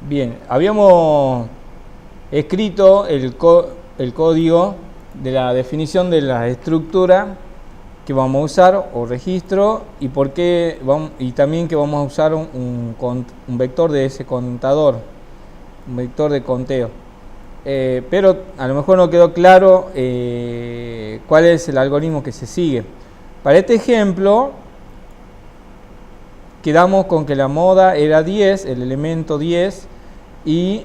Bien, habíamos escrito el código de la definición de la estructura que vamos a usar o registro y por qué y también que vamos a usar un vector de ese contador, un vector de conteo. Pero a lo mejor no quedó claro cuál es el algoritmo que se sigue. Para este ejemplo quedamos con que la moda era 10, el elemento 10, y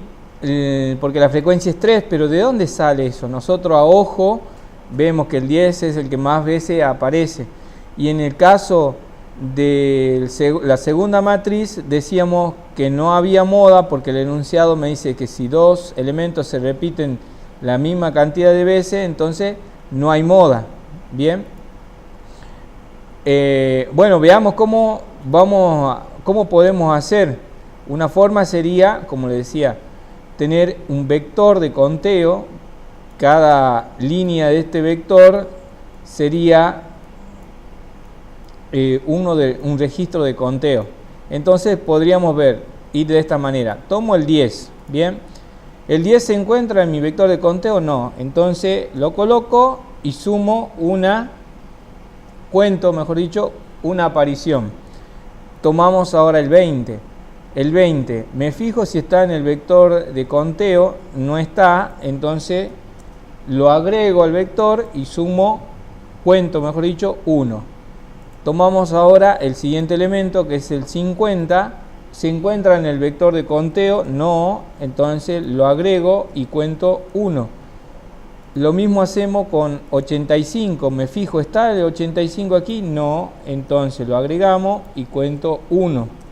porque la frecuencia es 3, pero ¿de dónde sale eso? Nosotros a ojo vemos que el 10 es el que más veces aparece, y en el caso de la segunda matriz decíamos que no había moda porque el enunciado me dice que si dos elementos se repiten la misma cantidad de veces, entonces no hay moda. Bien, bueno, veamos cómo podemos hacer. Una forma sería, como le decía, tener un vector de conteo. Cada línea de este vector sería un registro de conteo. Entonces podríamos ir de esta manera. Tomo el 10, ¿bien? ¿El 10 se encuentra en mi vector de conteo? No. Entonces lo coloco y cuento, mejor dicho, una aparición. Tomamos ahora el 20. El 20, me fijo si está en el vector de conteo, no está, entonces lo agrego al vector y cuento, mejor dicho, 1. Tomamos ahora el siguiente elemento, que es el 50, ¿se encuentra en el vector de conteo? No, entonces lo agrego y cuento 1. Lo mismo hacemos con 85, me fijo, ¿está el 85 aquí? No, entonces lo agregamos y cuento 1.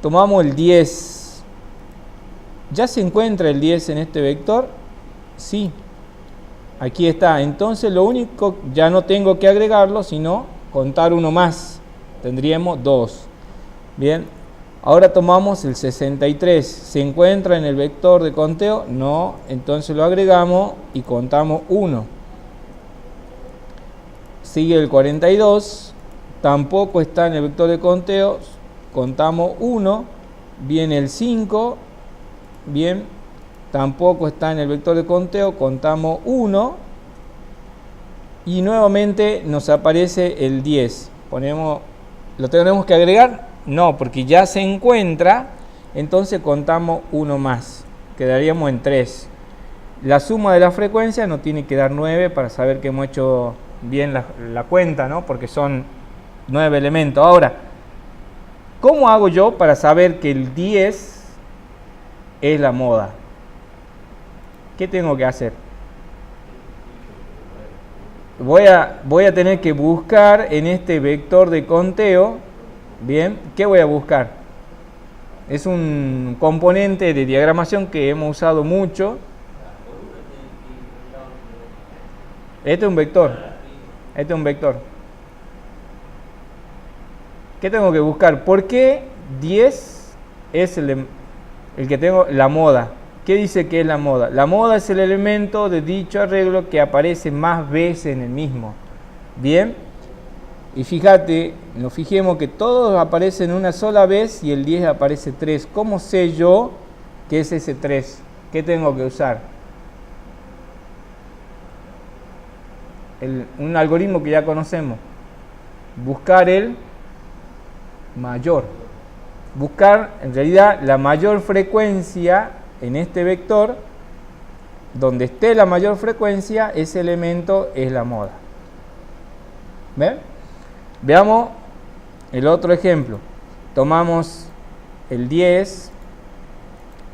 Tomamos el 10. ¿Ya se encuentra el 10 en este vector? Sí, aquí está. Entonces lo único, ya no tengo que agregarlo, sino contar uno más. Tendríamos 2. Bien, ahora tomamos el 63. ¿Se encuentra en el vector de conteo? No, entonces lo agregamos y contamos 1. Sigue el 42. Tampoco está en el vector de conteo. Contamos 1. Viene el 5. Bien, tampoco está en el vector de conteo. Contamos 1. Y nuevamente nos aparece el 10. ¿Lo tenemos que agregar? No, porque ya se encuentra. Entonces contamos 1 más. Quedaríamos en 3. La suma de la frecuencia nos tiene que dar 9 para saber que hemos hecho bien la cuenta, ¿no? Porque son 9 elementos. Ahora, ¿cómo hago yo para saber que el 10 es la moda? ¿Qué tengo que hacer? Voy a tener que buscar en este vector de conteo. Bien, ¿qué voy a buscar? Es un componente de diagramación que hemos usado mucho. Este es un vector. ¿Qué tengo que buscar? ¿Por qué 10 es el que tengo la moda? ¿Qué dice que es la moda? La moda es el elemento de dicho arreglo que aparece más veces en el mismo. Bien, y nos fijemos que todos aparecen una sola vez y el 10 aparece 3. ¿Cómo sé yo que es ese 3? ¿Qué tengo que usar? Un algoritmo que ya conocemos. Buscar el mayor. Buscar en realidad la mayor frecuencia en este vector. Donde esté la mayor frecuencia, ese elemento es la moda. ¿Ven? Veamos el otro ejemplo. Tomamos el 10.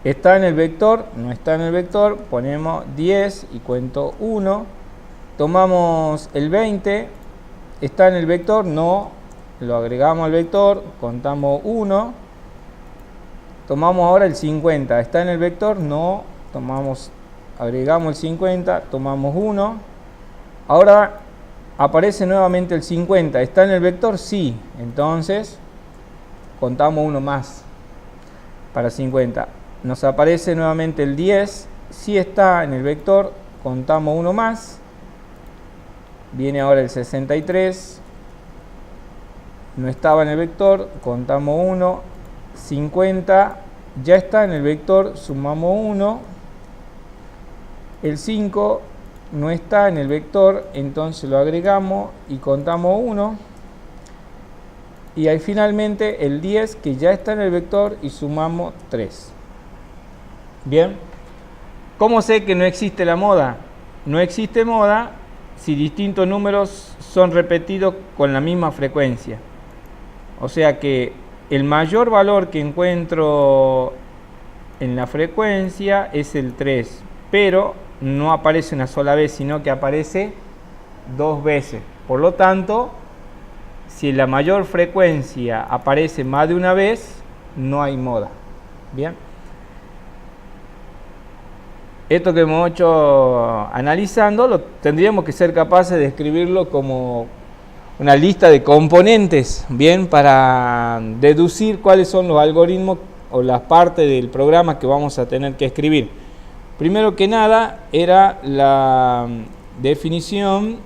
¿Está en el vector? No está en el vector. Ponemos 10 y cuento 1. Tomamos el 20. ¿Está en el vector? No. Lo agregamos al vector. Contamos 1. Tomamos ahora el 50. ¿Está en el vector? No. Agregamos el 50. Tomamos 1. Ahora aparece nuevamente el 50. ¿Está en el vector? Sí. Entonces contamos 1 más para 50. Nos aparece nuevamente el 10. Sí está en el vector. Contamos 1 más. Viene ahora el 63. No estaba en el vector. Contamos 1. 50 ya está en el vector, sumamos 1. El 5 no está en el vector, entonces lo agregamos y contamos 1. Y ahí finalmente el 10 que ya está en el vector y sumamos 3. Bien. ¿Cómo sé que no existe la moda? No existe moda si distintos números son repetidos con la misma frecuencia. O sea que el mayor valor que encuentro en la frecuencia es el 3, pero no aparece una sola vez, sino que aparece 2 veces. Por lo tanto, si la mayor frecuencia aparece más de una vez, no hay moda. Bien. Esto que hemos hecho analizando, tendríamos que ser capaces de escribirlo como una lista de componentes, bien, para deducir cuáles son los algoritmos o las partes del programa que vamos a tener que escribir. Primero que nada era la definición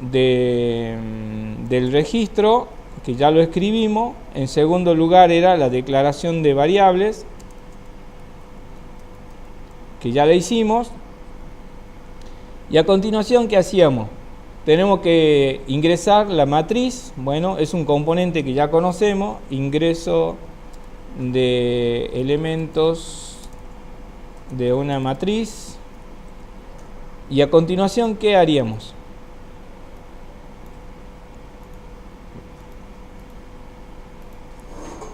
del registro, que ya lo escribimos. En segundo lugar era la declaración de variables, que ya la hicimos. Y a continuación, ¿qué hacíamos? Tenemos que ingresar la matriz. Bueno, es un componente que ya conocemos. Ingreso de elementos de una matriz. Y a continuación, ¿qué haríamos?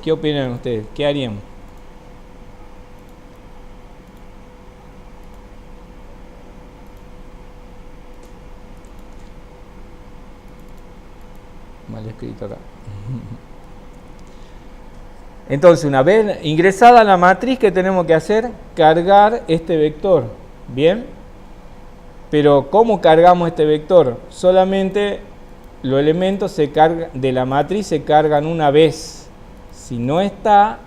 ¿Qué opinan ustedes? ¿Qué haríamos? Mal escrito acá. Entonces, una vez ingresada la matriz, ¿qué tenemos que hacer? Cargar este vector. Bien. Pero ¿cómo cargamos este vector? Solamente los elementos de la matriz se cargan una vez. Si no está,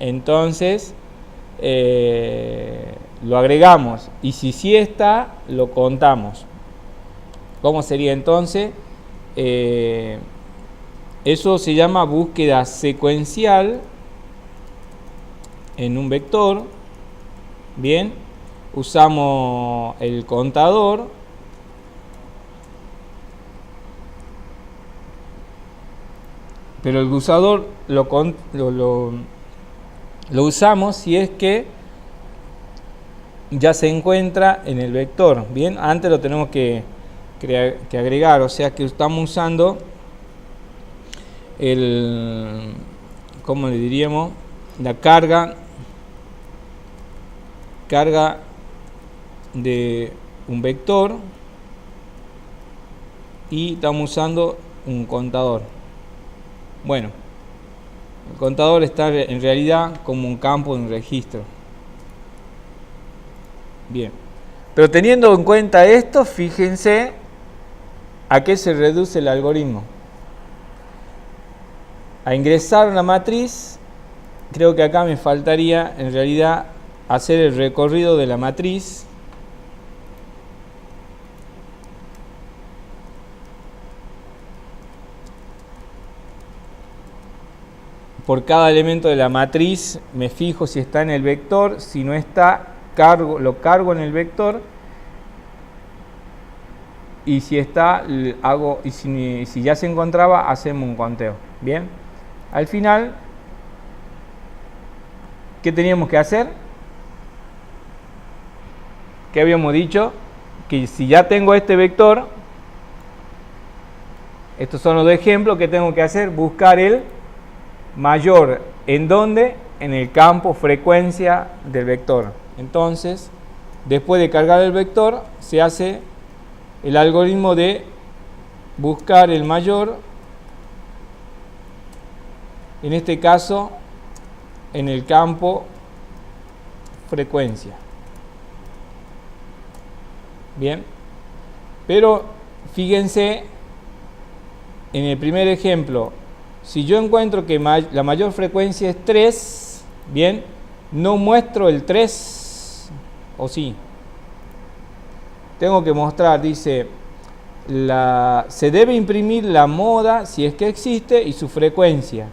entonces lo agregamos. Y si sí está, lo contamos. ¿Cómo sería entonces? Eso se llama búsqueda secuencial en un vector. Bien, usamos el contador. Pero el usador lo usamos si es que ya se encuentra en el vector. Bien, antes lo tenemos que agregar, o sea que estamos usando ¿cómo le diríamos? La carga de un vector, y estamos usando un contador. Bueno, el contador está en realidad como un campo de un registro. Bien, pero teniendo en cuenta esto, fíjense a qué se reduce el algoritmo. A ingresar una matriz. Creo que acá me faltaría en realidad hacer el recorrido de la matriz. Por cada elemento de la matriz me fijo si está en el vector. Si no está, lo cargo en el vector. Y si está, hago, y si ya se encontraba, hacemos un conteo. Bien. Al final, ¿qué teníamos que hacer? ¿Qué habíamos dicho? Que si ya tengo este vector, estos son los dos ejemplos que tengo que hacer: buscar el mayor. ¿En dónde? En el campo frecuencia del vector. Entonces, después de cargar el vector, se hace el algoritmo de buscar el mayor. En este caso, en el campo frecuencia. Bien. Pero fíjense, en el primer ejemplo, si yo encuentro que la mayor frecuencia es 3, bien, no muestro el 3, ¿o sí? Tengo que mostrar, dice, se debe imprimir la moda, si es que existe, y su frecuencia.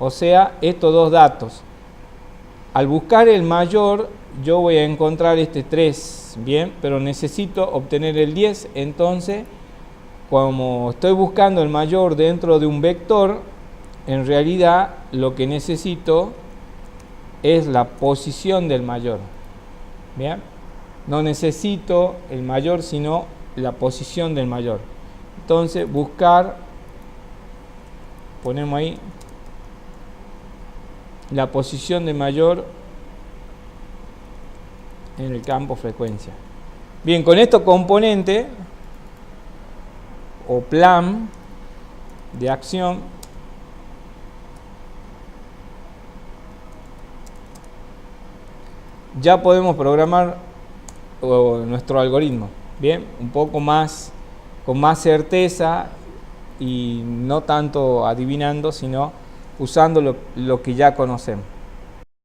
O sea, estos dos datos. Al buscar el mayor, yo voy a encontrar este 3, bien, pero necesito obtener el 10, entonces, como estoy buscando el mayor dentro de un vector, en realidad lo que necesito es la posición del mayor, bien, no necesito el mayor, sino la posición del mayor. Entonces, buscar, ponemos ahí, la posición de mayor en el campo frecuencia. Bien, con estos componentes o plan de acción ya podemos programar nuestro algoritmo, bien, un poco más, con más certeza y no tanto adivinando, sino usando lo que ya conocemos.